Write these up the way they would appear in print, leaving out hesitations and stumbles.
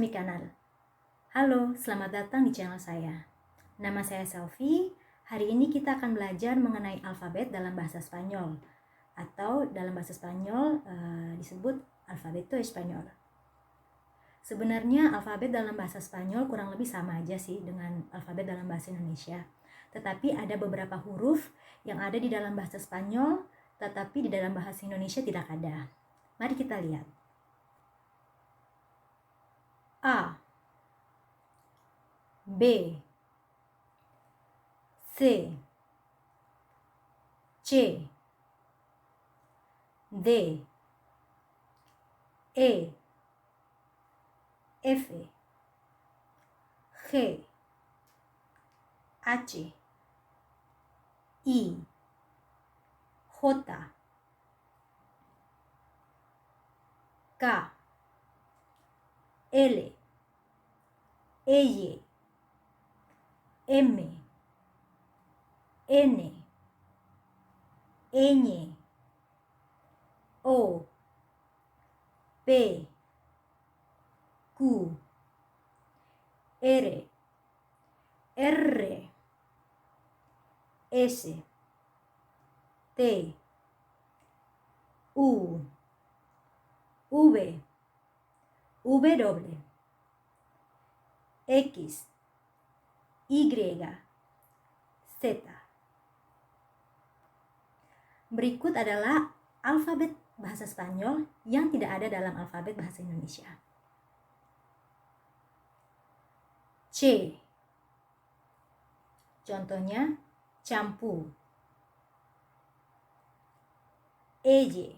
mi canal. Halo, selamat datang di channel saya. Nama saya Selfie. Hari ini kita akan belajar mengenai alfabet dalam bahasa Spanyol, atau dalam bahasa Spanyol disebut alfabeto Español. Sebenarnya alfabet dalam bahasa Spanyol kurang lebih sama aja sih dengan alfabet dalam bahasa Indonesia. Tetapi ada beberapa huruf yang ada di dalam bahasa Spanyol, tetapi di dalam bahasa Indonesia tidak ada. Mari kita lihat. A, B, C, C, D, E, F, G, H, I, J, K, L, Y, M, N, Ñ, O, P, Q, R, R, S, T, U, V, W, X, Y, Z. Berikut adalah alfabet bahasa Spanyol yang tidak ada dalam alfabet bahasa Indonesia. C. Contohnya campu. Y.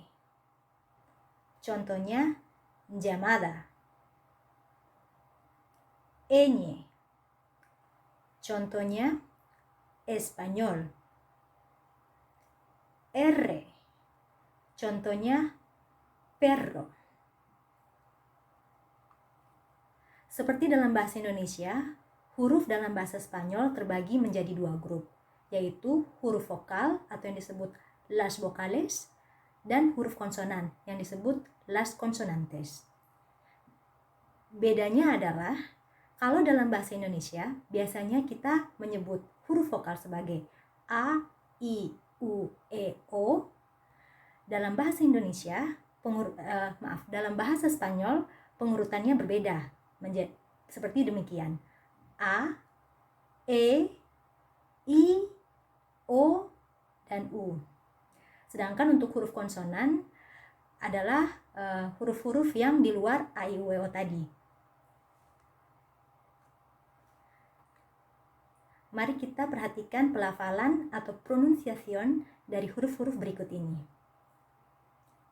Contohnya llamada. Ñ. Contohnya español. R. Contohnya perro. Seperti dalam bahasa Indonesia, huruf dalam bahasa Spanyol terbagi menjadi dua grup, yaitu huruf vokal atau yang disebut las vocales dan huruf konsonan yang disebut las consonantes. Bedanya adalah kalau dalam bahasa Indonesia biasanya kita menyebut huruf vokal sebagai A, I, U, E, O. Dalam bahasa Indonesia, dalam bahasa Spanyol pengurutannya berbeda, menjadi seperti demikian: A, E, I, O, dan U. Sedangkan untuk huruf konsonan adalah huruf-huruf yang di luar A, I, U, E, O tadi. Mari kita perhatikan pelafalan atau pronunciation dari huruf-huruf berikut ini.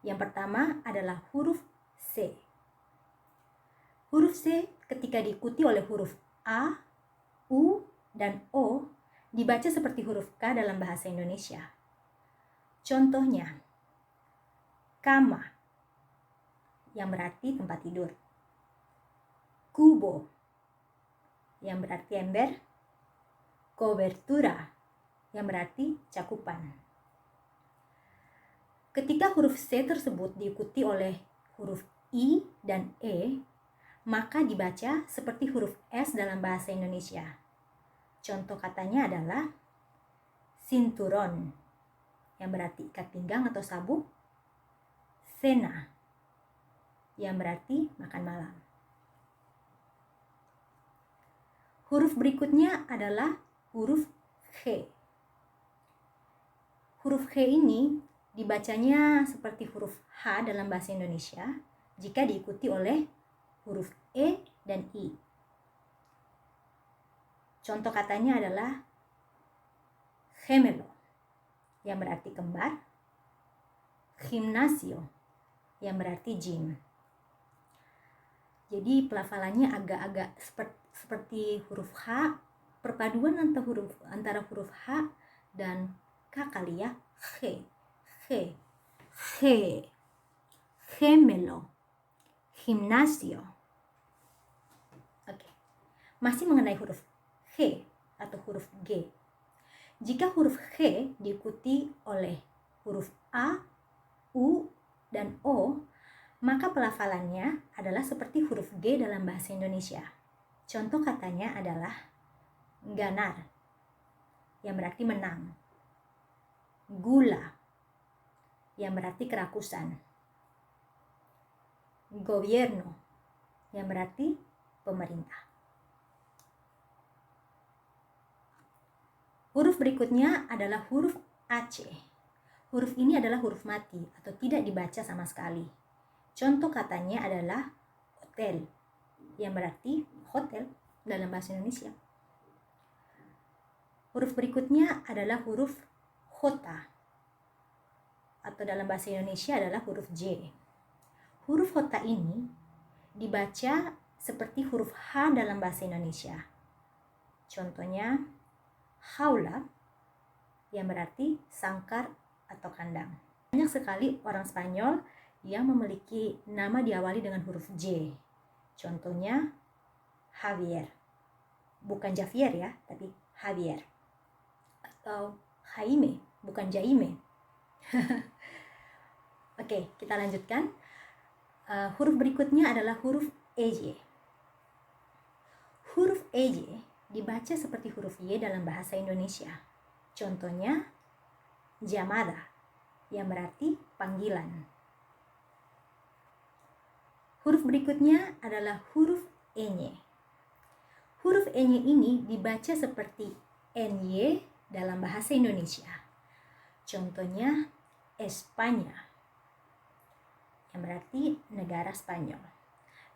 Yang pertama adalah huruf C. Huruf C ketika diikuti oleh huruf A, U, dan O dibaca seperti huruf K dalam bahasa Indonesia. Contohnya, cama, yang berarti tempat tidur. Cubo, yang berarti ember. Cobertura, yang berarti cakupan. Ketika huruf C tersebut diikuti oleh huruf I dan E, maka dibaca seperti huruf S dalam bahasa Indonesia. Contoh katanya adalah cinturón, yang berarti ikat pinggang atau sabuk. Cena, yang berarti makan malam. Huruf berikutnya adalah huruf G. Huruf G ini dibacanya seperti huruf H dalam bahasa Indonesia jika diikuti oleh huruf E dan I. Contoh katanya adalah gemelo, yang berarti kembar. Gimnasio, yang berarti gym. Jadi pelafalannya agak-agak seperti huruf H, perpaduan antara huruf H dan K kali ya. G, G, G, gemelo, gimnasio. Oke. Masih mengenai huruf G atau huruf G. Jika huruf G diikuti oleh huruf A, U, dan O, maka pelafalannya adalah seperti huruf G dalam bahasa Indonesia. Contoh katanya adalah ganar, yang berarti menang. Gula, yang berarti kerakusan. Gobierno, yang berarti pemerintah. Huruf berikutnya adalah huruf AC. Huruf ini adalah huruf mati atau tidak dibaca sama sekali. Contoh katanya adalah hotel, yang berarti hotel dalam bahasa Indonesia. Huruf berikutnya adalah huruf J, atau dalam bahasa Indonesia adalah huruf J. Huruf J ini dibaca seperti huruf H dalam bahasa Indonesia. Contohnya jaula, yang berarti sangkar atau kandang. Banyak sekali orang Spanyol yang memiliki nama diawali dengan huruf J. Contohnya Javier. Bukan Javier ya, tapi Javier. Atau Jaime, bukan Jaime. Oke, kita lanjutkan. Huruf berikutnya adalah huruf EY. Huruf EY dibaca seperti huruf Y dalam bahasa Indonesia. Contohnya llamada, yang berarti panggilan. Huruf berikutnya adalah huruf EY. Huruf EY ini dibaca seperti NY dalam bahasa Indonesia. Contohnya Espanya, yang berarti negara Spanyol.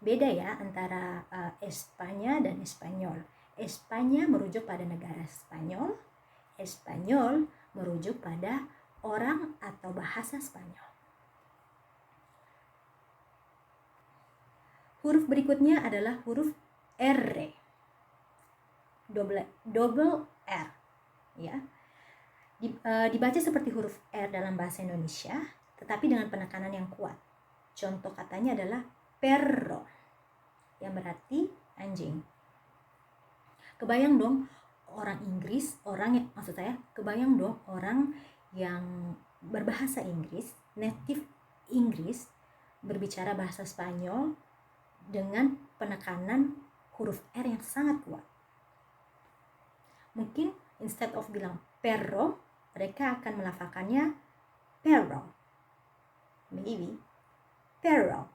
Beda ya antara Espanya dan Espanyol. Espanya merujuk pada negara Spanyol, Espanyol merujuk pada orang atau bahasa Spanyol. Huruf berikutnya adalah huruf R, double R, ya. Dibaca seperti huruf R dalam bahasa Indonesia, tetapi dengan penekanan yang kuat. Contoh katanya adalah perro, yang berarti anjing. Kebayang dong orang yang berbahasa Inggris, native Inggris, berbicara bahasa Spanyol dengan penekanan huruf R yang sangat kuat. Mungkin instead of bilang perro, mereka akan melafalkannya perro. Maybe perro.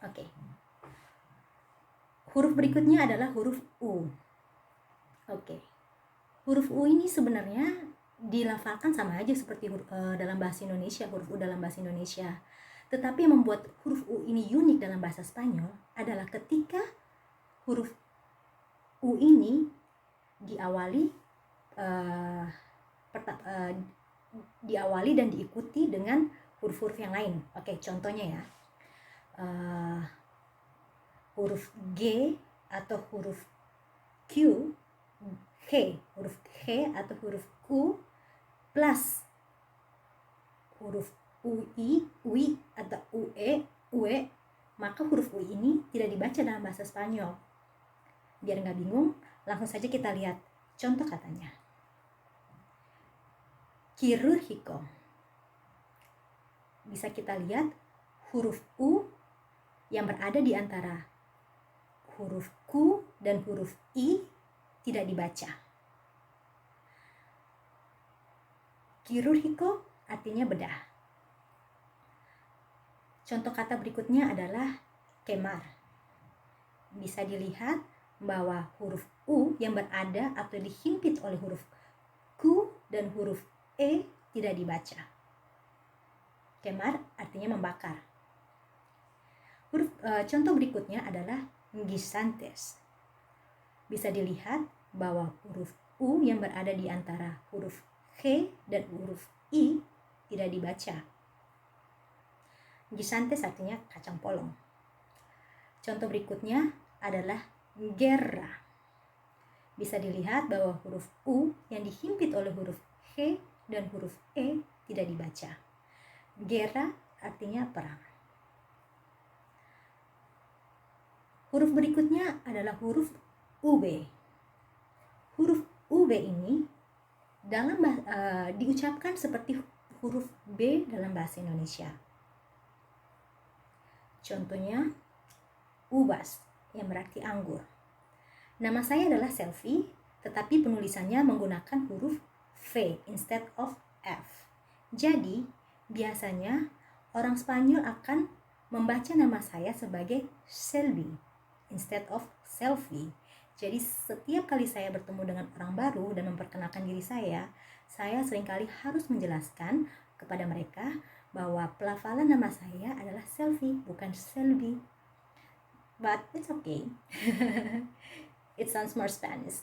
Oke. Huruf berikutnya adalah huruf U. Oke. Huruf U ini sebenarnya dilafalkan sama aja seperti dalam bahasa Indonesia, huruf U dalam bahasa Indonesia. Tetapi yang membuat huruf U ini unik dalam bahasa Spanyol adalah ketika huruf U ini diawali dan diikuti dengan huruf-huruf yang lain. Oke, contohnya ya. Huruf G atau huruf Q, huruf G atau huruf Q plus huruf UI atau UE, maka huruf U ini tidak dibaca dalam bahasa Spanyol. Biar nggak bingung, langsung saja kita lihat contoh katanya. Quirúrgico. Bisa kita lihat huruf U yang berada di antara huruf Q dan huruf I tidak dibaca. Quirúrgico artinya bedah. Contoh kata berikutnya adalah quemar. Bisa dilihat bahwa huruf U yang berada atau dihimpit oleh huruf Q dan huruf E tidak dibaca. Quemar artinya membakar. Contoh berikutnya adalah guisantes. Bisa dilihat bahwa huruf U yang berada di antara huruf G dan huruf I tidak dibaca. Guisantes artinya kacang polong. Contoh berikutnya adalah guerra. Bisa dilihat bahwa huruf U yang dihimpit oleh huruf G dan huruf E tidak dibaca. Guerra artinya perang. Huruf berikutnya adalah huruf UB. Huruf UB ini diucapkan seperti huruf B dalam bahasa Indonesia. Contohnya, ubas yang berarti anggur. Nama saya adalah Selfie, tetapi penulisannya menggunakan huruf V instead of F. Jadi, biasanya orang Spanyol akan membaca nama saya sebagai Selvi instead of Selfie. Jadi setiap kali saya bertemu dengan orang baru dan memperkenalkan diri saya seringkali harus menjelaskan kepada mereka bahwa pelafalan nama saya adalah Selfie, bukan Selvi. But it's okay. It sounds more Spanish.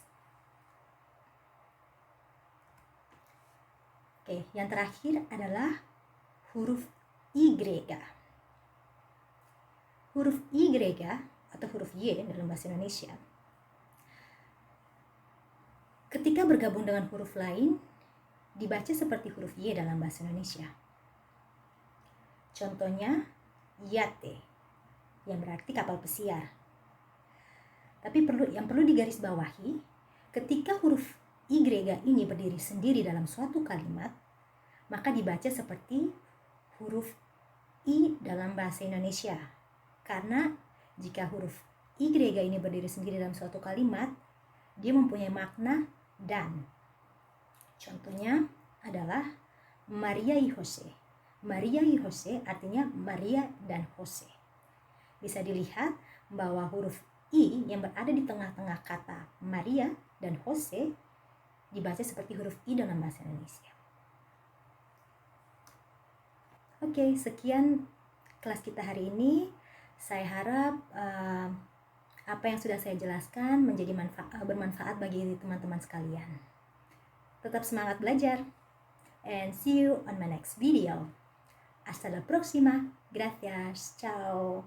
Oke, yang terakhir adalah huruf Y. Huruf Y atau huruf Y dalam bahasa Indonesia, ketika bergabung dengan huruf lain, dibaca seperti huruf Y dalam bahasa Indonesia. Contohnya, yate, yang berarti kapal pesiar. Tapi yang perlu digarisbawahi, ketika huruf Y ini berdiri sendiri dalam suatu kalimat, maka dibaca seperti huruf I dalam bahasa Indonesia. Karena jika huruf Y ini berdiri sendiri dalam suatu kalimat, dia mempunyai makna dan. Contohnya adalah Maria y Jose. Maria y Jose artinya Maria dan Jose. Bisa dilihat bahwa huruf I yang berada di tengah-tengah kata Maria dan Jose dibaca seperti huruf I dalam bahasa Indonesia. Oke, sekian kelas kita hari ini. Saya harap apa yang sudah saya jelaskan menjadi bermanfaat bagi teman-teman sekalian. Tetap semangat belajar. And see you on my next video. Hasta la próxima. Gracias. Ciao.